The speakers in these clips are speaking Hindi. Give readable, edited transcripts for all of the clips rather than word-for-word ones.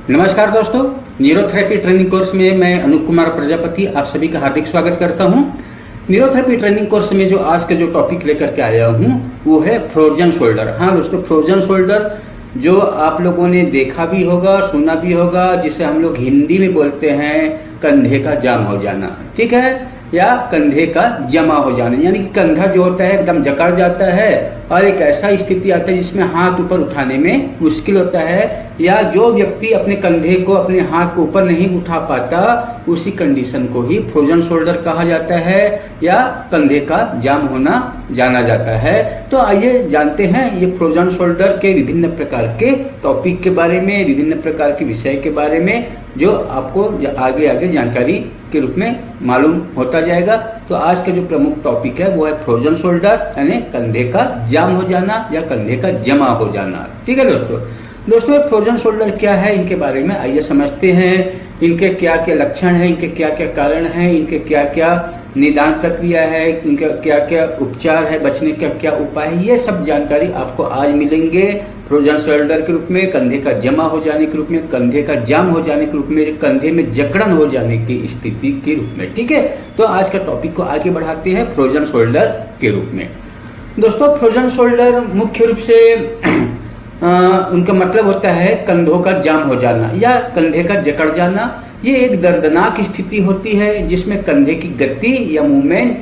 नमस्कार दोस्तों, न्यूरोथेरेपी ट्रेनिंग कोर्स में मैं अनूप कुमार प्रजापति आप सभी का हार्दिक स्वागत करता हूं। न्यूरोथेरेपी ट्रेनिंग कोर्स में जो आज का जो टॉपिक लेकर के आया हूं वो है फ्रोजन शोल्डर। हाँ दोस्तों, फ्रोजन शोल्डर जो आप लोगों ने देखा भी होगा, सुना भी होगा, जिसे हम लोग हिंदी में बोलते हैं कंधे का जाम हो जाना, ठीक है, या कंधे का जमा हो जाना। यानी कि कंधा जो होता है एकदम जकड़ जाता है और एक ऐसा स्थिति आता है जिसमें हाथ ऊपर उठाने में मुश्किल होता है, या जो व्यक्ति अपने कंधे को, अपने हाथ को ऊपर नहीं उठा पाता, उसी कंडीशन को ही फ्रोजन शोल्डर कहा जाता है या कंधे का जाम होना जाना जाता है। तो आइए जानते हैं ये फ्रोजन शोल्डर के विभिन्न प्रकार के टॉपिक के बारे में, विभिन्न प्रकार के विषय के बारे में, जो आपको आगे आगे जानकारी के रूप में मालूम होता जाएगा। तो आज का जो प्रमुख टॉपिक है वो है फ्रोजन शोल्डर, यानी कंधे का जाम हो जाना या कंधे का जमा हो जाना। ठीक है दोस्तों, फ्रोजन शोल्डर क्या है, इनके बारे में आइए समझते हैं। इनके क्या क्या लक्षण हैं, इनके क्या क्या कारण हैं, इनके क्या क्या निदान प्रक्रिया है, इनका क्या क्या उपचार है, बचने का क्या उपाय है, ये सब जानकारी आपको आज मिलेंगे। फ्रोजन शोल्डर के रूप में, कंधे का जमा हो जाने के रूप में, कंधे का जाम हो जाने के रूप में, कंधे में जकड़न हो जाने की स्थिति के रूप में। ठीक है, तो आज का टॉपिक को आगे बढ़ाते हैं फ्रोजन शोल्डर के रूप में। दोस्तों, फ्रोजन शोल्डर मुख्य रूप से उनका मतलब होता है कंधों का जाम हो जाना या कंधे का जकड़ जाना। ये एक दर्दनाक स्थिति होती है जिसमें कंधे की गति या मूवमेंट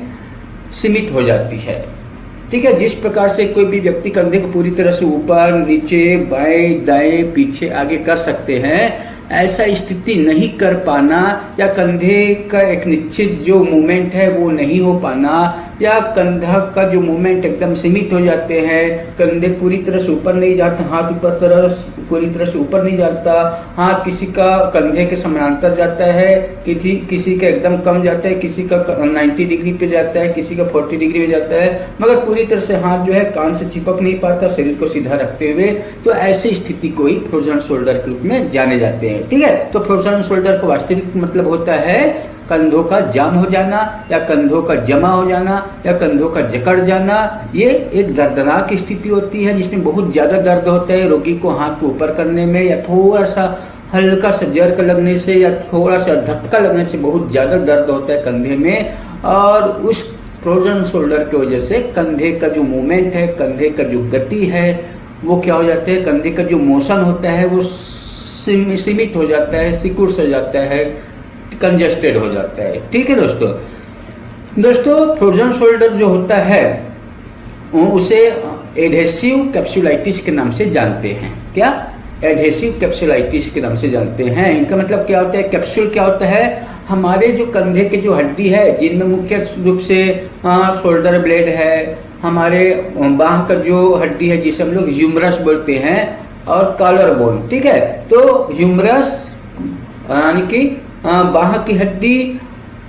सीमित हो जाती है। ठीक है, जिस प्रकार से कोई भी व्यक्ति कंधे को पूरी तरह से ऊपर, नीचे, बाएं, दाएं, पीछे, आगे कर सकते हैं, ऐसा स्थिति नहीं कर पाना, या कंधे का एक निश्चित जो मूवमेंट है वो नहीं हो पाना, या कंधा का जो मूवमेंट एकदम सीमित हो जाते हैं, कंधे पूरी तरह से ऊपर नहीं जाते, हाथ पूरी तरह से ऊपर नहीं जाता, हाथ किसी का कंधे के समानांतर जाता है, किसी का एकदम कम जाता है, किसी का 90 डिग्री पे जाता है, किसी का 40 डिग्री पे जाता है, मगर पूरी तरह से हाथ जो है कान से चिपक नहीं पाता शरीर को सीधा रखते हुए। तो ऐसी स्थिति को ही फ्रोजन शोल्डर के रूप में जाने जाते हैं। ठीक है, तो फ्रोजन शोल्डर का वास्तविक मतलब होता है कंधों का जाम हो जाना या कंधों का जमा हो जाना या कंधों का जकड़ जाना। ये एक दर्दनाक स्थिति होती है जिसमें बहुत ज्यादा दर्द होता है। रोगी को हाथ को ऊपर करने में या थोड़ा सा हल्का सा जर्क लगने से या थोड़ा सा धक्का लगने से बहुत ज्यादा दर्द होता है कंधे में, और उस फ्रोजन शोल्डर की वजह से कंधे का जो मूवमेंट है, कंधे का जो गति है, वो क्या हो जाता है, कंधे का जो मोशन होता है वो सीमित हो जाता है, सिकुड़ से जाता है, कंजेस्टेड हो जाता है। ठीक है दोस्तों, फ्रोजन शोल्डर जो होता है उसे एडहेसिव कैप्सुलाइटिस के नाम से जानते हैं। क्या? एडहेसिव कैप्सुलाइटिस के नाम से जानते हैं। इनका मतलब क्या होता है? कैप्सूल क्या होता है? हमारे जो कंधे के जो हड्डी है, जिनमें मुख्य रूप से शोल्डर ब्लेड है, हमारे बाह का जो हड्डी है जिसे हम लोग ह्यूमरस बोलते हैं, और कॉलर बोन। ठीक है, तो ह्यूमरस यानी कि बाह की हड्डी,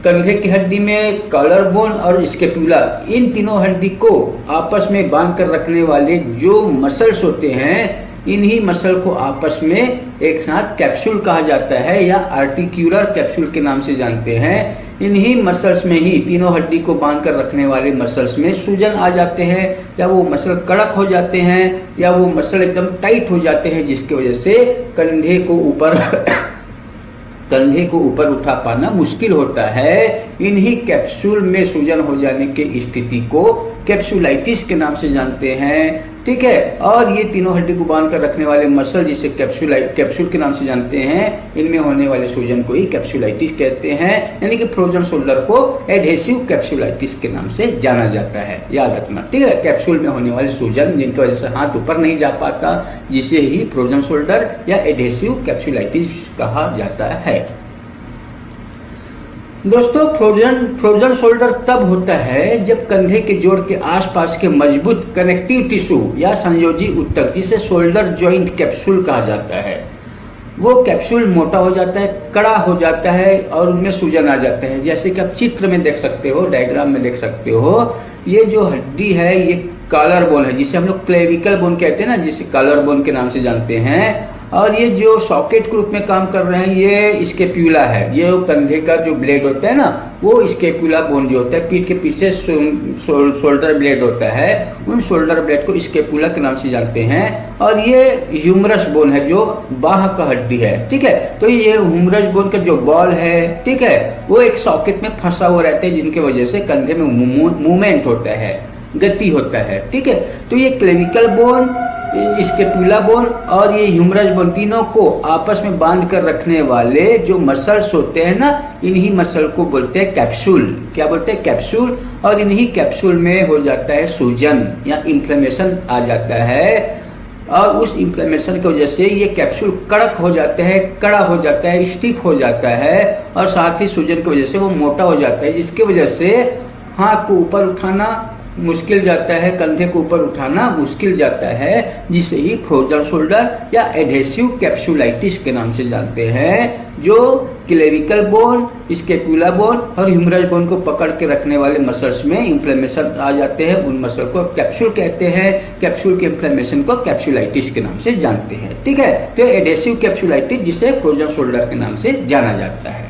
कंधे की हड्डी में कॉलर बोन और स्कैपुला, इन तीनों हड्डी को आपस में बांध कर रखने वाले जो मसल्स होते हैं, इन्हीं मसल को आपस में एक साथ कैप्सूल कहा जाता है या आर्टिक्यूलर कैप्सूल के नाम से जानते हैं। इन्हीं मसल्स में ही, तीनों हड्डी को बांध कर रखने वाले मसल्स में सूजन आ जाते हैं, या वो मसल कड़क हो जाते हैं, या वो मसल एकदम टाइट हो जाते हैं, जिसकी वजह से कंधे को ऊपर उठा पाना मुश्किल होता है। इन्हीं कैप्सूल में सूजन हो जाने की स्थिति को कैप्सुलाइटिस के नाम से जानते हैं। ठीक है, और ये तीनों हड्डी को बांध कर रखने वाले मसल जिसे कैप्सूल के नाम से जानते हैं, इनमें होने वाले सूजन को ही कैप्सुलाइटिस कहते हैं। यानी कि फ्रोजन शोल्डर को एडहेसिव कैप्सुलाइटिस के नाम से जाना जाता है, याद रखना। ठीक है, कैप्सूल में होने वाले सूजन जिनकी वजह से हाथ ऊपर नहीं जा पाता, जिसे ही फ्रोजन शोल्डर या एडहेसिव कैप्सुलाइटिस कहा जाता है। दोस्तों, फ्रोजन शोल्डर तब होता है जब कंधे के जोड़ के आसपास के मजबूत कनेक्टिव टिश्यू या संयोजी ऊतक, जिसे शोल्डर जॉइंट कैप्सूल कहा जाता है, वो कैप्सूल मोटा हो जाता है, कड़ा हो जाता है और उनमें सूजन आ जाता है। जैसे कि आप चित्र में देख सकते हो, डायग्राम में देख सकते हो, ये जो हड्डी है ये कॉलर बोन है, जिसे हम लोग क्लेविकल बोन कहते हैं ना, जिसे कॉलर बोन के नाम से जानते हैं। और ये जो सॉकेट के रूप में काम कर रहे हैं ये स्केप्यूला है। ये कंधे का जो ब्लेड होता है ना, वो स्केप्यूला बोन जो होता है, पीठ के पीछे शोल्डर ब्लेड होता है, उन शोल्डर ब्लेड को स्केप्यूला के नाम से जानते हैं। और ये ह्यूमरस बोन है जो बाह का हड्डी है, ठीक है। तो ये ह्यूमरस बोन का जो बॉल है, ठीक है, वो एक सॉकेट में फंसा हुआ रहता है, जिनकी वजह से कंधे में मूवमेंट होता है, गति होता है, ठीक है। तो ये क्लेविकल बोन, स्केपुला बोन और ये ह्यूमरस बोन, तीनों को आपस में बांध कर रखने वाले जो मसल्स होते हैं ना, इन्हीं मसल को बोलते हैं कैप्सूल। क्या बोलते हैं? कैप्सूल। और इन्हीं कैप्सूल में हो जाता है सूजन या इन्फ्लेमेशन आ जाता है, और उस इन्फ्लेमेशन की वजह से ये कैप्सूल कड़क हो जाता है, कड़ा हो जाता है, स्टिफ हो जाता है, और साथ ही सूजन की वजह से वो मोटा हो जाता है, जिसकी वजह से हाथ को ऊपर उठाना मुश्किल जाता है, कंधे को ऊपर उठाना मुश्किल जाता है, जिसे ही फ्रोजन शोल्डर या एडहेसिव कैप्सूलाइटिस के नाम से जानते हैं, जो क्लेविकल बोन, स्केपुला बोन और ह्यूमरस बोन को पकड़ के रखने वाले मसल्स में इन्फ्लेमेशन आ जाते हैं। उन मसल को कैप्सूल कहते हैं। कैप्सूल के इन्फ्लेमेशन को कैप्सूलाइटिस के नाम से जानते हैं, ठीक है। तो एडहेसिव कैप्सूलाइटिस जिसे फ्रोजन शोल्डर के नाम से जाना जाता है।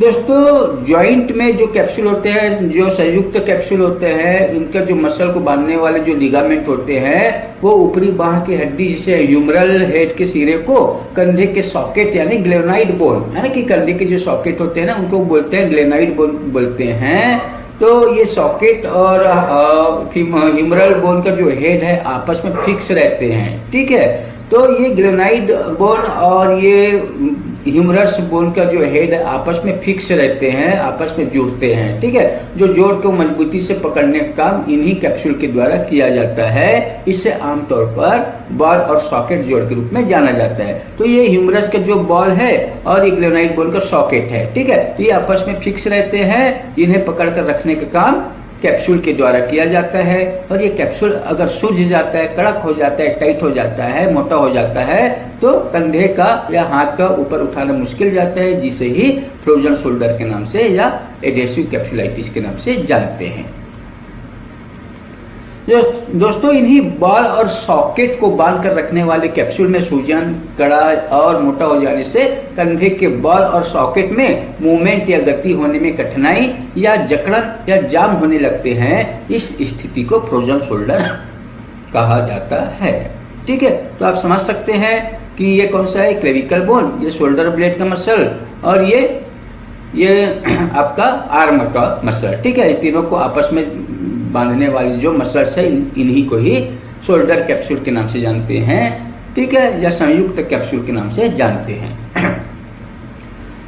दोस्तों, जॉइंट में जो कैप्सूल होते हैं, जो संयुक्त कैप्सूल होते हैं, इनका जो मसल को बांधने वाले जो लिगामेंट होते हैं, वो ऊपरी बाह की हड्डी जिसे ह्यूमरल हेड के सिरे को कंधे के सॉकेट यानी ग्लेनाइड बोन, है ना, कि कंधे के जो सॉकेट होते हैं ना, उनको बोलते हैं ग्लेनाइड बोन बोलते हैं। तो ये सॉकेट और ह्यूमरल बोन का जो हेड है आपस में फिक्स रहते हैं, ठीक है। तो ये ग्लेनाइड बोन और ये ह्यूमरस बोन का जो हेड है आपस में फिक्स रहते हैं, आपस में जुड़ते हैं, ठीक है। जो जोड़ को मजबूती से पकड़ने का काम इन्हीं कैप्सूल के द्वारा किया जाता है। इसे आमतौर पर बॉल और सॉकेट जोड़ के रूप में जाना जाता है। तो ये ह्यूमरस का जो बॉल है और ये ग्लेनाइड बोन का सॉकेट है, ठीक है, ये आपस में फिक्स रहते हैं। इन्हें पकड़ कर रखने का काम कैप्सूल के द्वारा किया जाता है। और ये कैप्सूल अगर सूझ जाता है, कड़क हो जाता है, टाइट हो जाता है, मोटा हो जाता है, तो कंधे का या हाथ का ऊपर उठाना मुश्किल जाता है, जिसे ही फ्रोजन शोल्डर के नाम से या एडहेसिव कैप्सूलाइटिस के नाम से जानते हैं। दोस्तों, इन्हीं बॉल और सॉकेट को बांध कर रखने वाले कैप्सूल में सूजन, कड़ा और मोटा हो जाने से कंधे के बॉल और सॉकेट में मूवमेंट या गति होने में कठिनाई या जकड़न या जाम होने लगते हैं। इस स्थिति को फ्रोजन शोल्डर कहा जाता है, ठीक है। तो आप समझ सकते हैं कि ये कौन सा है, क्लेविकल बोन, ये शोल्डर ब्लेड का मसल, और ये आपका आर्म का मसल, ठीक है। तीनों को आपस में बांधने वाली जो मसल्स है, इन्हीं को ही शोल्डर कैप्सूल के नाम से जानते हैं, ठीक है, या संयुक्त कैप्सूल के नाम से जानते हैं।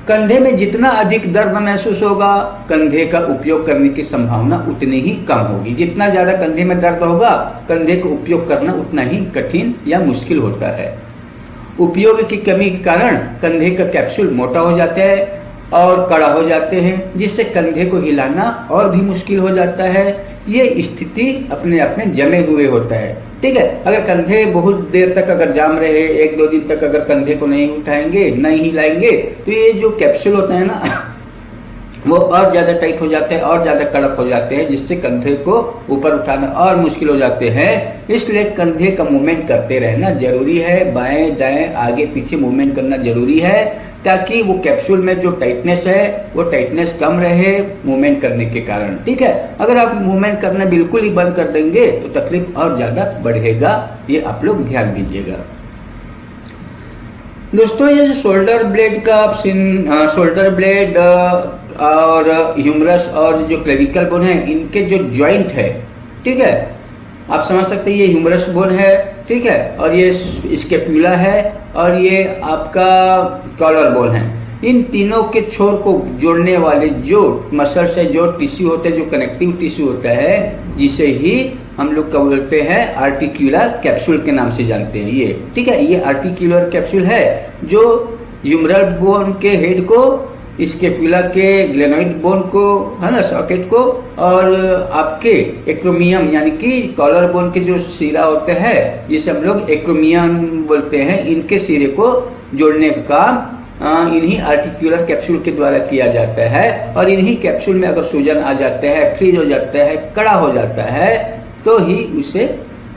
कंधे में जितना अधिक दर्द महसूस होगा, कंधे का उपयोग करने की संभावना उतनी ही कम होगी। जितना ज्यादा कंधे में दर्द होगा, कंधे का उपयोग करना उतना ही कठिन या मुश्किल होता है। उपयोग की कमी के कारण कंधे का कैप्सूल मोटा हो जाता है और कड़ा हो जाते हैं, जिससे कंधे को हिलाना और भी मुश्किल हो जाता है। ये स्थिति अपने आप में जमे हुए होता है, ठीक है। अगर कंधे बहुत देर तक अगर जाम रहे, 1-2 दिन तक अगर कंधे को नहीं उठाएंगे, नहीं हिलाएंगे, तो ये जो कैप्सूल होता है ना, वो और ज्यादा टाइट हो जाते हैं और ज्यादा कड़क हो जाते हैं, जिससे कंधे को ऊपर उठाना और मुश्किल हो जाते हैं। इसलिए कंधे का मूवमेंट करते रहना जरूरी है। बाएं दाएं आगे पीछे मूवमेंट करना जरूरी है, ताकि वो कैप्सूल में जो टाइटनेस है वो टाइटनेस कम रहे मूवमेंट करने के कारण, ठीक है। अगर आप मूवमेंट करना बिल्कुल ही बंद कर देंगे तो तकलीफ और ज्यादा बढ़ेगा, ये आप लोग ध्यान दीजिएगा। दोस्तों, ये जो शोल्डर ब्लेड का शोल्डर ब्लेड और ह्यूमरस और जो क्लेविकल बोन है, इनके जो जॉइंट है, ठीक है, आप समझ सकते हैं ये ह्यूमरस बोन है, ठीक है, और ये स्केपुला है और ये आपका कॉलर बोन है। इन तीनों के छोर को जोड़ने वाले जो मसल्स है, जो टिश्यू होते हैं, जो कनेक्टिव टिश्यू होता है, जिसे ही हम लोग बोलते हैं आर्टिक्यूलर कैप्सूल के नाम से जानते हैं, ये, ठीक है। ये आर्टिक्यूलर कैप्सूल है जो ह्यूमरल बोन के हेड को, स्केपुला के ग्लेनोइड बोन को, है ना, सॉकेट को, और आपके एक्रोमियम यानी कि कॉलर बोन के जो सिरा होते हैं, जिसे हम लोग एक्रोमियम बोलते हैं, इनके सिरे को जोड़ने का काम इन्हीं आर्टिक्यूलर कैप्सूल के द्वारा किया जाता है। और इन्हीं कैप्सूल में अगर सूजन आ जाता है, फ्रीज हो जाता है, कड़ा हो जाता है, तो ही उसे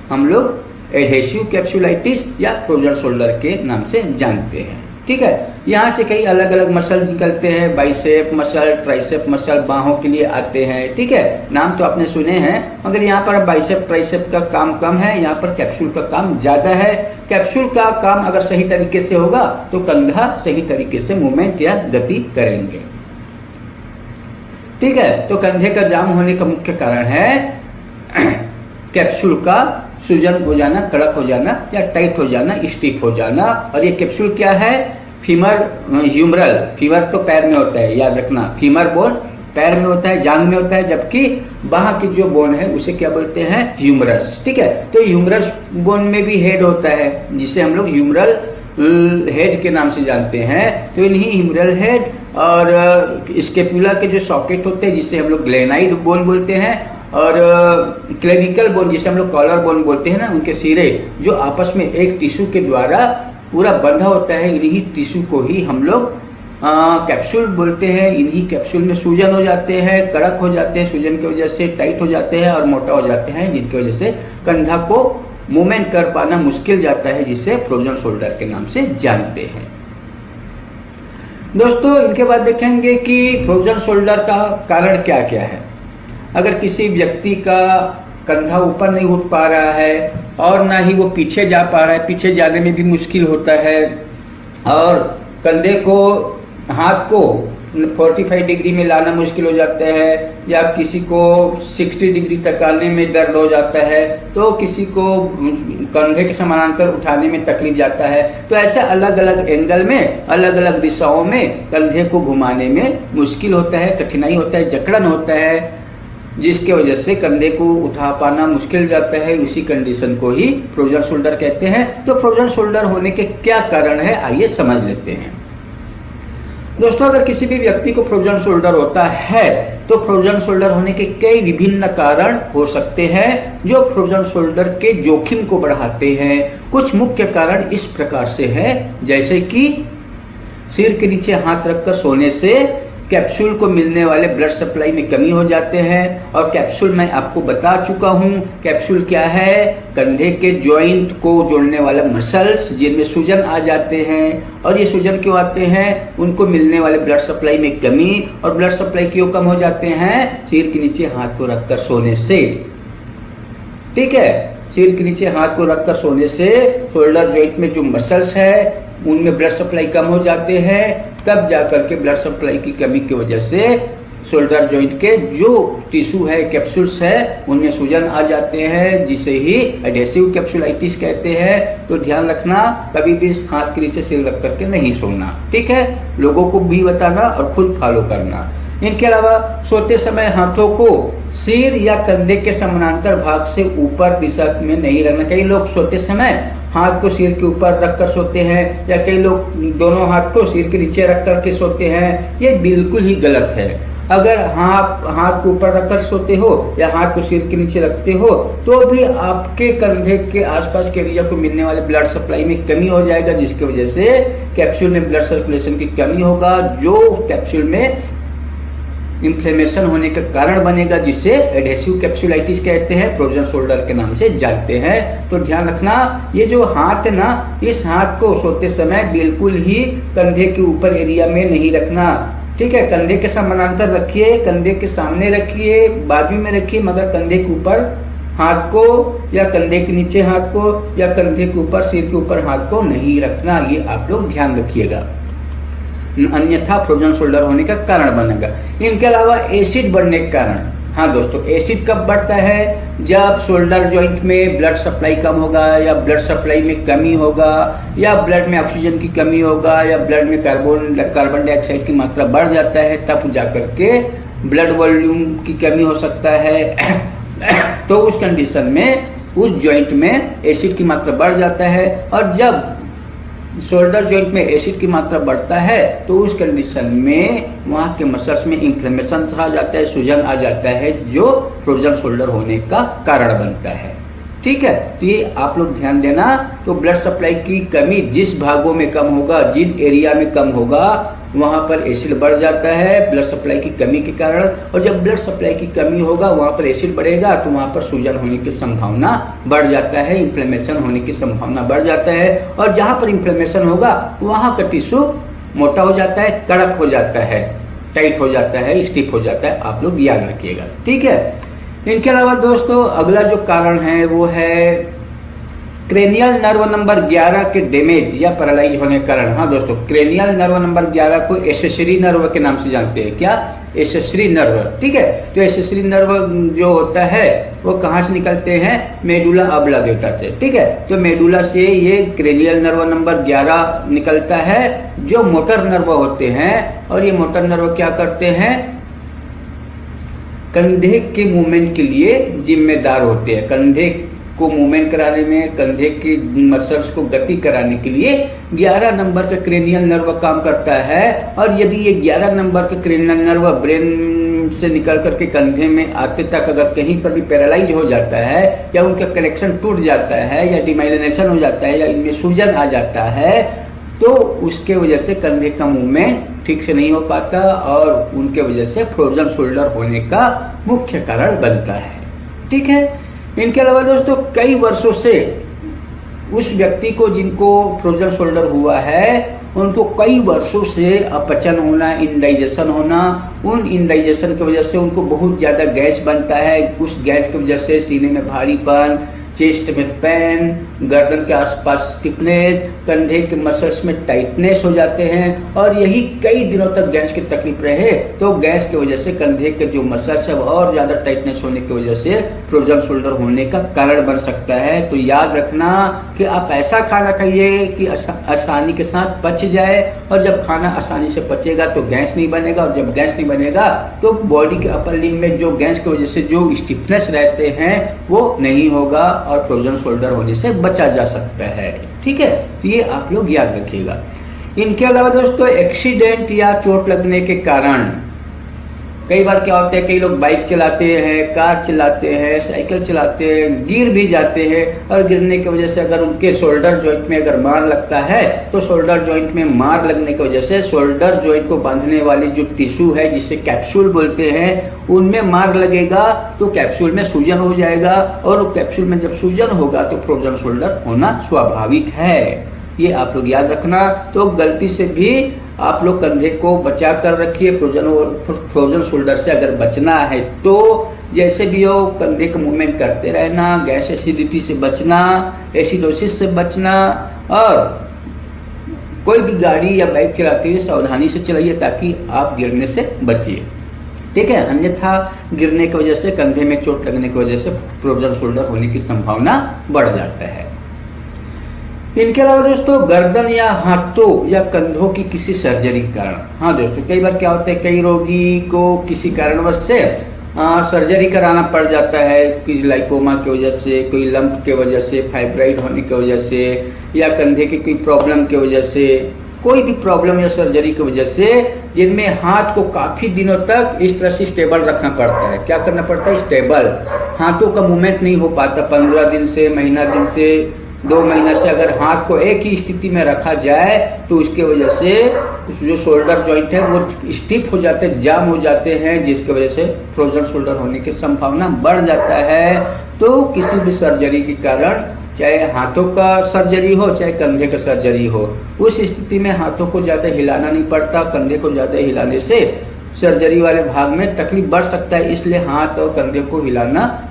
हम लोग एडहेसिव कैप्सुलाइटिस या फ्रोजन शोल्डर के नाम से जानते हैं। ठीक है, यहाँ से कई अलग अलग मसल निकलते हैं, बाइसेप मसल, ट्राइसेप मसल बाहों के लिए आते हैं। ठीक है, नाम तो आपने सुने हैं, मगर यहाँ पर बाइसेप ट्राइसेप का काम कम है, यहाँ पर कैप्सूल का काम ज्यादा है। कैप्सूल का काम अगर सही तरीके से होगा तो कंधा सही तरीके से मूवमेंट या गति करेंगे। ठीक है, तो कंधे का जाम होने का मुख्य कारण है कैप्सूल का सूजन हो जाना, कड़क हो जाना या टाइट हो जाना, स्टिफ हो जाना। और ये कैप्सूल क्या है? फीमर ह्यूमरल, फीमर तो पैर में होता है, याद रखना, फीमर बोन पैर में होता है, जांग में होता है, जबकि बाह की जो बोन है उसे क्या बोलते हैं? ह्यूमरस। ठीक है, तो ह्यूमरस बोन में भी हेड होता है जिसे हम लोग ह्यूमरल हेड के नाम से जानते हैं। तो इन्हीं ह्यूमरल हेड और स्केपुला के जो सॉकेट होते हैं जिसे हम लोग ग्लेनाइड बोन बोलते हैं, और क्लेविकल बोन जिसे हम लोग कॉलर बोन बोलते हैं ना, उनके सिरे जो आपस में एक टिश्यू के द्वारा पूरा बंधा होता है, इन्हीं टिश्यू को ही हम लोग कैप्सूल बोलते हैं। इन्हीं कैप्सूल में सूजन हो जाते हैं, कड़क हो जाते हैं, सूजन की वजह से टाइट हो जाते हैं और मोटा हो जाते हैं, जिनकी वजह से कंधा को मूवमेंट कर पाना मुश्किल जाता है, जिसे फ्रोजन शोल्डर के नाम से जानते हैं। दोस्तों, इनके बाद देखेंगे कि फ्रोजन शोल्डर का कारण क्या क्या है। अगर किसी व्यक्ति का कंधा ऊपर नहीं उठ पा रहा है और ना ही वो पीछे जा पा रहा है, पीछे जाने में भी मुश्किल होता है, और कंधे को, हाथ को 45 डिग्री में लाना मुश्किल हो जाता है, या किसी को 60 डिग्री तक आने में दर्द हो जाता है, तो किसी को कंधे के समानांतर उठाने में तकलीफ जाता है, तो ऐसे अलग अलग एंगल में, अलग अलग दिशाओं में कंधे को घुमाने में मुश्किल होता है, कठिनाई होता है, जकड़न होता है, जिसके वजह से कंधे को उठा पाना मुश्किल जाता है। उसी कंडीशन को ही फ्रोजन शोल्डर कहते हैं। तो फ्रोजन शोल्डर होने के क्या कारण है, आइए समझ लेते हैं। दोस्तों, अगर किसी भी व्यक्ति को फ्रोजन शोल्डर होता है तो फ्रोजन शोल्डर होने के कई विभिन्न कारण हो सकते हैं जो फ्रोजन शोल्डर के जोखिम को बढ़ाते हैं। कुछ मुख्य कारण इस प्रकार से है, जैसे कि सिर के नीचे हाथ रखकर सोने से कैप्सूल को मिलने वाले ब्लड सप्लाई में कमी हो जाते हैं। और कैप्सूल मैं आपको बता चुका हूं, कैप्सूल क्या है? कंधे के जॉइंट को जोड़ने वाला मसल्स जिनमें सूजन आ जाते हैं, और ये सूजन क्यों आते हैं? उनको मिलने वाले ब्लड सप्लाई में कमी, और ब्लड सप्लाई क्यों कम हो जाते हैं? सिर के नीचे हाथ को रखकर सोने से। ठीक है, सिर के नीचे हाथ को रखकर सोने से शोल्डर जॉइंट में जो मसल्स है उनमें ब्लड सप्लाई कम हो जाते हैं, तब जाकर के ब्लड सप्लाई की कमी की वजह से शोल्डर जॉइंट के जो टिश्यू है, कैप्सूल्स है, उनमें सूजन आ जाते हैं, जिसे ही एडहेसिव कैप्सुलाइटिस कहते हैं। तो ध्यान रखना, कभी भी हाथ के नीचे सिर रख करके नहीं सोना। ठीक है, लोगों को भी बताना और खुद फॉलो करना। इनके अलावा सोते समय हाथों को सिर या कंधे के समानांतर भाग से ऊपर दिशा में नहीं रखना। कई लोग सोते समय हाथ को सिर के ऊपर रखकर सोते हैं, या कई लोग दोनों हाथ को सिर के नीचे रख करके सोते हैं। ये बिल्कुल ही गलत है। अगर हाथ को ऊपर रखकर सोते हो या हाथ को सिर के नीचे रखते हो तो भी आपके कंधे के आसपास के एरिया को मिलने वाले ब्लड सप्लाई में कमी हो जाएगा, जिसकी वजह से कैप्सूल में ब्लड सर्कुलेशन की कमी होगा, जो कैप्सूल में इन्फ्लेमेशन होने का कारण बनेगा, जिसे एडहेसिव कैप्सुलाइटिस कहते हैं, फ्रोजन शोल्डर के नाम से जानते हैं। तो ध्यान रखना, ये जो हाथ है ना, इस हाथ को सोते समय बिल्कुल ही कंधे के ऊपर एरिया में नहीं रखना। ठीक है, कंधे के समानांतर रखिए, कंधे के सामने रखिए, बाजू में रखिए, मगर कंधे के ऊपर हाथ को या कंधे के नीचे हाथ को या कंधे के ऊपर, सिर के ऊपर हाथ को नहीं रखना। ये आप लोग ध्यान रखिएगा, अन्यथा फ्रोजन शोल्डर होने का कारण बनेगा। इनके अलावा एसिड बढ़ने के कारण, हाँ दोस्तों, एसिड कब बढ़ता है? जब शोल्डर जॉइंट में ब्लड सप्लाई कम होगा, या ब्लड सप्लाई में कमी होगा, या ब्लड में ऑक्सीजन की कमी होगा, या ब्लड में कार्बन डाइऑक्साइड की मात्रा बढ़ जाता है, तब जाकर के ब्लड वॉल्यूम की कमी हो सकता है। तो उस कंडीशन में उस जॉइंट में एसिड की मात्रा बढ़ जाता है, और जब शोल्डर जॉइंट में एसिड की मात्रा बढ़ता है तो उस कंडीशन में वहां के मसल्स में इन्फ्लेमेशन आ जाता है, सूजन आ जाता है, जो फ्रोजन शोल्डर होने का कारण बनता है। ठीक है, तो ये आप लोग ध्यान देना। तो ब्लड सप्लाई की कमी जिस भागों में कम होगा, जिन एरिया में कम होगा, वहां पर एसिड बढ़ जाता है ब्लड सप्लाई की कमी के कारण। और जब ब्लड सप्लाई की कमी होगा वहां पर एसिड बढ़ेगा तो वहां पर सूजन होने की संभावना बढ़ जाता है, इन्फ्लेमेशन होने की संभावना बढ़ जाता है। और जहां पर इन्फ्लेमेशन होगा वहां का टिश्यू मोटा हो जाता है, कड़क हो जाता है, टाइट हो जाता है, स्टिफ हो जाता है। आप लोग याद रखिएगा, ठीक है। इनके अलावा दोस्तों अगला जो कारण है वो है क्रेनियल नर्व नंबर 11 के डैमेज या पैरालाइज होने के कारण। हाँ दोस्तों, क्रेनियल नर्व नंबर 11 को एसेसरी नर्व के नाम से जानते हैं। क्या? एसेसरी नर्व, ठीक है। तो एसेसरी नर्व जो होता है वो कहाँ से निकलते हैं? मेडुला ऑब्लिंगेटा से, ठीक है। तो मेडुला से ये क्रेनियल नर्व नंबर 11 निकलता है, जो मोटर नर्व होते हैं। और ये मोटर नर्व क्या करते हैं? कंधे के मूवमेंट के लिए जिम्मेदार होते हैं। कंधे को मूवमेंट कराने में, कंधे की मसल्स को गति कराने के लिए 11 नंबर का क्रेनियल नर्व काम करता है। और यदि ये 11 नंबर का क्रेनियल नर्व ब्रेन से निकल करके कंधे में आते तक अगर कहीं पर भी पैरालाइज हो जाता है, या उनका कनेक्शन टूट जाता है, या डिमाइलिनेशन हो जाता है, या इनमें सूजन आ जाता है, तो उसके वजह से कंधे का मूवमेंट ठीक से नहीं हो पाता और उनके वजह से फ्रोजन शोल्डर होने का मुख्य कारण बनता है, ठीक है। इनके अलावा दोस्तों कई वर्षों से उस व्यक्ति को जिनको फ्रोजन शोल्डर हुआ है, उनको कई वर्षों से अपचन होना, इंडाइजेशन होना, उन इंडाइजेशन की वजह से उनको बहुत ज्यादा गैस बनता है। उस गैस की वजह से सीने में भारीपन, चेस्ट में पेन, गर्दन के आसपास स्टिफनेस, कंधे के मसल्स में टाइटनेस हो जाते हैं। और यही कई दिनों तक गैस की तकलीफ रहे तो गैस की वजह से कंधे के जो मसल्स है और ज्यादा टाइटनेस होने की वजह से फ्रोजन शोल्डर होने का कारण बन सकता है। तो याद रखना कि आप ऐसा खाना खाइए कि आसानी के साथ पच जाए। और जब खाना आसानी से पचेगा तो गैस नहीं बनेगा, और जब गैस नहीं बनेगा तो बॉडी के अपर लिम्ब में जो गैस की वजह से जो स्टिफनेस रहते हैं वो नहीं होगा और फ्रोजन शोल्डर होने से बचा जा सकता है, ठीक है। तो ये आप लोग याद रखिएगा। इनके अलावा दोस्तों एक्सीडेंट या चोट लगने के कारण कई बार क्या होता है, कई लोग बाइक चलाते हैं, कार चलाते हैं, साइकिल चलाते हैं, गिर भी जाते हैं। और गिरने की वजह से अगर उनके शोल्डर जॉइंट में अगर मार लगता है तो शोल्डर जॉइंट में मार लगने की वजह से शोल्डर जॉइंट को बांधने वाली जो टिश्यू है जिसे कैप्सूल बोलते हैं, उनमें मार लगेगा तो कैप्सूल में सूजन हो जाएगा। और कैप्सूल में जब सूजन होगा तो फ्रोजन शोल्डर होना स्वाभाविक है, ये आप लोग याद रखना। तो गलती से भी आप लोग कंधे को बचा कर रखिए फ्रोजन शोल्डर से अगर बचना है तो। जैसे भी हो कंधे का मूवमेंट करते रहना, गैस एसिडिटी से बचना, एसिडोसिस से बचना, और कोई भी गाड़ी या बाइक चलाते हुए सावधानी से चलाइए ताकि आप गिरने से बचिए, ठीक है। अन्यथा गिरने की वजह से, कंधे में चोट लगने की वजह से फ्रोजन शोल्डर होने की संभावना बढ़ जाता है। इनके अलावा दोस्तों गर्दन या हाथों या कंधों की किसी सर्जरी के कारण। हाँ दोस्तों, कई बार क्या होता है, कई रोगी को किसी कारणवश से सर्जरी कराना पड़ जाता है, किसी लाइकोमा की वजह से, कोई लंप की वजह से, फाइब्राइड होने की वजह से, या कंधे की कोई प्रॉब्लम की वजह से, कोई भी प्रॉब्लम या सर्जरी की वजह से, जिनमें हाथ को काफी दिनों तक इस तरह से स्टेबल रखना पड़ता है। क्या करना पड़ता है? स्टेबल। हाथों का मूवमेंट नहीं हो पाता 15 दिन से, महीना दिन से, 2 महीना से अगर हाथ को एक ही स्थिति में रखा जाए तो उसके वजह से जो शोल्डर जॉइंट है वो स्टिफ हो जाते हैं, जाम हो जाते हैं, जिसकी वजह से फ्रोजन शोल्डर होने की संभावना बढ़ जाता है। तो किसी भी सर्जरी के कारण, चाहे हाथों का सर्जरी हो चाहे कंधे का सर्जरी हो, उस स्थिति में हाथों को ज्यादा हिलाना नहीं पड़ता, कंधे को ज्यादा हिलाने से सर्जरी वाले भाग में तकलीफ बढ़ सकता है, इसलिए हाथ और कंधे को हिलाना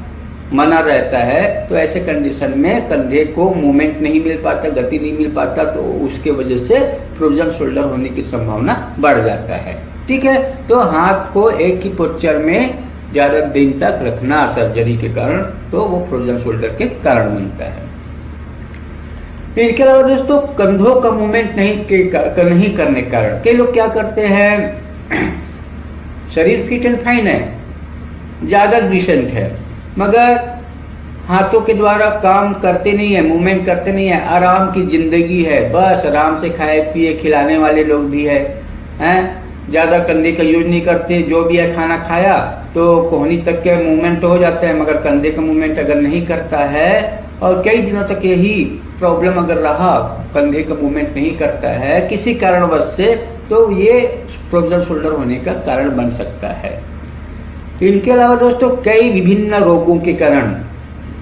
मना रहता है। तो ऐसे कंडीशन में कंधे को मूवमेंट नहीं मिल पाता, गति नहीं मिल पाता, तो उसके वजह से फ्रोजन शोल्डर होने की संभावना बढ़ जाता है, ठीक है। तो हाथ को एक ही पोस्चर में ज्यादा दिन तक रखना सर्जरी के कारण, तो वो फ्रोजन शोल्डर के कारण बनता है। इनके अलावा दोस्तों कंधों का मूवमेंट नहीं करने के कारण कई लोग क्या करते हैं, शरीर फिट एंड फाइन है, ज्यादा डिसेंट है, मगर हाथों के द्वारा काम करते नहीं है, मूवमेंट करते नहीं है, आराम की जिंदगी है, बस आराम से खाए पिए खिलाने वाले लोग भी हैं, ज्यादा कंधे का यूज नहीं करते, जो भी है खाना खाया तो कोहनी तक के मूवमेंट हो जाता है, मगर कंधे का मूवमेंट अगर नहीं करता है और कई दिनों तक यही प्रॉब्लम अगर रहा, कंधे का मूवमेंट नहीं करता है किसी कारणवश से, तो ये फ्रोजन शोल्डर होने का कारण बन सकता है। इनके अलावा दोस्तों कई विभिन्न रोगों के कारण,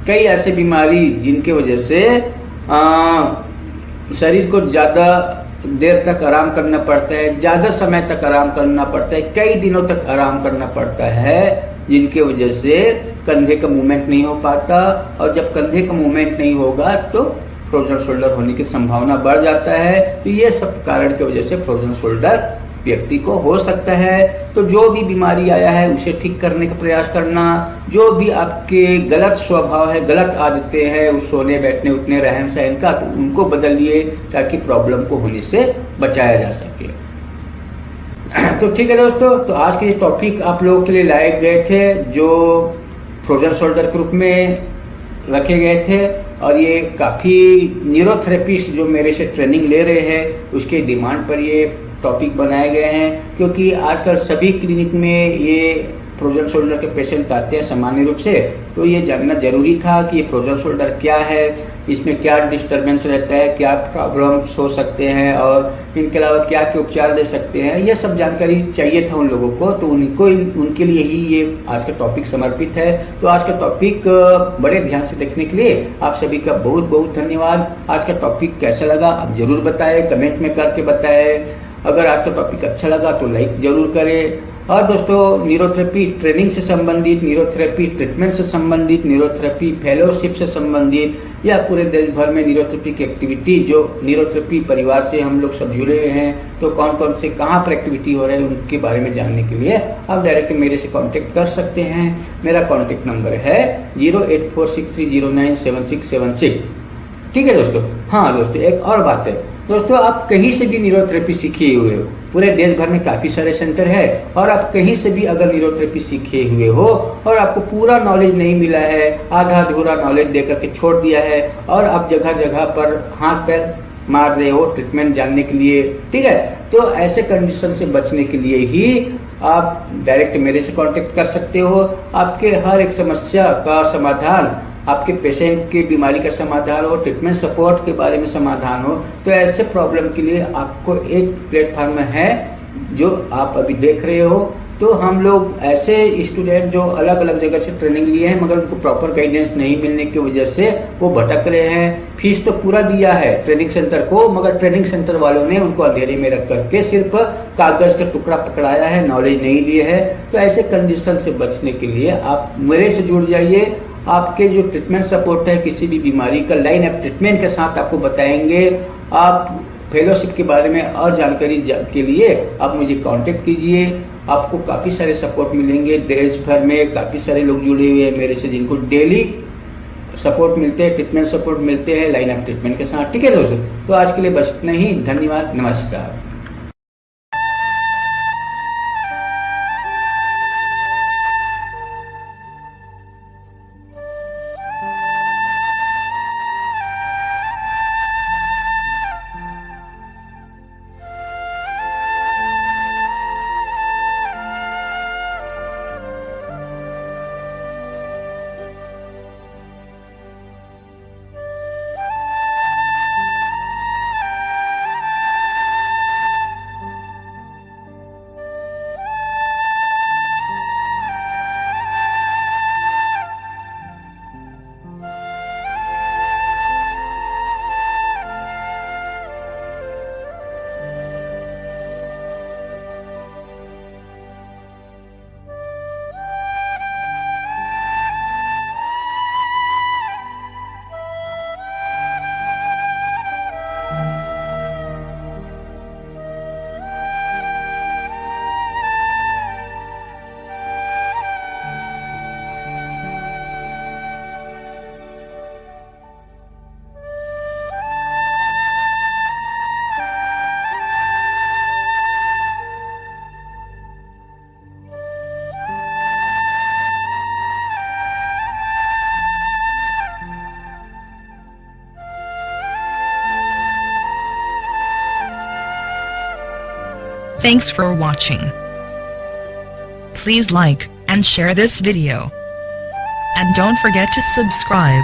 कई ऐसे बीमारी जिनके वजह से शरीर को ज्यादा देर तक आराम करना पड़ता है, ज्यादा समय तक आराम करना पड़ता है, कई दिनों तक आराम करना पड़ता है, जिनके वजह से कंधे का मूवमेंट नहीं हो पाता। और जब कंधे का मूवमेंट नहीं होगा तो फ्रोजन शोल्डर होने की संभावना बढ़ जाता है। तो ये सब कारण की वजह से फ्रोजन शोल्डर व्यक्ति को हो सकता है। तो जो भी बीमारी आया है उसे ठीक करने का प्रयास करना, जो भी आपके गलत स्वभाव है, गलत आदतें हैं, उस सोने बैठने उठने रहन सहन का, तो उनको बदलिए ताकि प्रॉब्लम को होने से बचाया जा सके। तो ठीक है दोस्तों, तो आज के ये टॉपिक आप लोगों के लिए लाए गए थे जो फ्रोजन शोल्डर के रूप में रखे गए थे, और ये काफी न्यूरोथेरेपिस्ट जो मेरे से ट्रेनिंग ले रहे हैं उसके डिमांड पर ये टॉपिक बनाए गए हैं, क्योंकि आजकल सभी क्लिनिक में ये फ्रोजन शोल्डर के पेशेंट आते हैं सामान्य रूप से। तो ये जानना जरूरी था कि ये फ्रोजन शोल्डर क्या है, इसमें क्या डिस्टरबेंस रहता है, क्या प्रॉब्लम्स हो सकते हैं, और इनके अलावा क्या क्या उपचार दे सकते हैं, ये सब जानकारी चाहिए था उन लोगों को। तो उनके लिए ही ये आज का टॉपिक समर्पित है। तो आज का टॉपिक बड़े ध्यान से देखने के लिए आप सभी का बहुत बहुत धन्यवाद। आज का टॉपिक कैसा लगा आप जरूर बताएं, कमेंट में करके बताएं। अगर आज का टॉपिक अच्छा लगा तो लाइक जरूर करें। और दोस्तों न्यूरोथेरेपी ट्रेनिंग से संबंधित, न्यूरोथेरेपी ट्रीटमेंट से संबंधित, न्यूरोथेरेपी फेलोशिप से संबंधित, या पूरे देश भर में न्यूरोथेरेपी की एक्टिविटी जो न्यूरोथेरेपी परिवार से हम लोग सब जुड़े हुए हैं, तो कौन कौन से कहाँ पर एक्टिविटी हो रहे हैं उनके बारे में जानने के लिए आप डायरेक्ट मेरे से कांटेक्ट कर सकते हैं। मेरा कांटेक्ट नंबर है 08463097676। ठीक है दोस्तों। हाँ दोस्तों, एक और बात है दोस्तों, आप कहीं से भी न्यूरोथेरेपी सीखे हुए हो, पूरे देश भर में काफी सारे सेंटर है, और आप कहीं से भी अगर न्यूरोथेरेपी सीखे हुए हो और आपको पूरा नॉलेज नहीं मिला है, आधा अधूरा नॉलेज देकर के छोड़ दिया है, और आप जगह जगह पर हाथ पैर मार रहे हो ट्रीटमेंट जानने के लिए, ठीक है, तो ऐसे कंडीशन से बचने के लिए ही आप डायरेक्ट मेरे से कांटेक्ट कर सकते हो। आपके हर एक समस्या का समाधान, आपके पेशेंट की बीमारी का समाधान हो, ट्रीटमेंट सपोर्ट के बारे में समाधान हो, तो ऐसे प्रॉब्लम के लिए आपको एक प्लेटफॉर्म है जो आप अभी देख रहे हो। तो हम लोग ऐसे स्टूडेंट जो अलग अलग जगह से ट्रेनिंग लिए हैं मगर उनको प्रॉपर गाइडेंस नहीं मिलने की वजह से वो भटक रहे हैं। फीस तो पूरा दिया है ट्रेनिंग सेंटर को, मगर ट्रेनिंग सेंटर वालों ने उनको अंधेरे में रख करके सिर्फ कागज का टुकड़ा पकड़ाया है, नॉलेज नहीं दिए है। तो ऐसे कंडीशन से बचने के लिए आप मेरे से जुड़ जाइए। आपके जो ट्रीटमेंट सपोर्ट है, किसी भी बीमारी का लाइन ऑफ ट्रीटमेंट के साथ आपको बताएंगे। आप फेलोशिप के बारे में और जानकारी के लिए आप मुझे कांटेक्ट कीजिए। आपको काफी सारे सपोर्ट मिलेंगे। देश भर में काफी सारे लोग जुड़े हुए हैं मेरे से, जिनको डेली सपोर्ट मिलते हैं, ट्रीटमेंट सपोर्ट मिलते हैं लाइन ऑफ ट्रीटमेंट के साथ। ठीक है दोस्तों, तो आज के लिए बस इतना ही। धन्यवाद, नमस्कार। Thanks for watching. Please like and share this video. And don't forget to subscribe.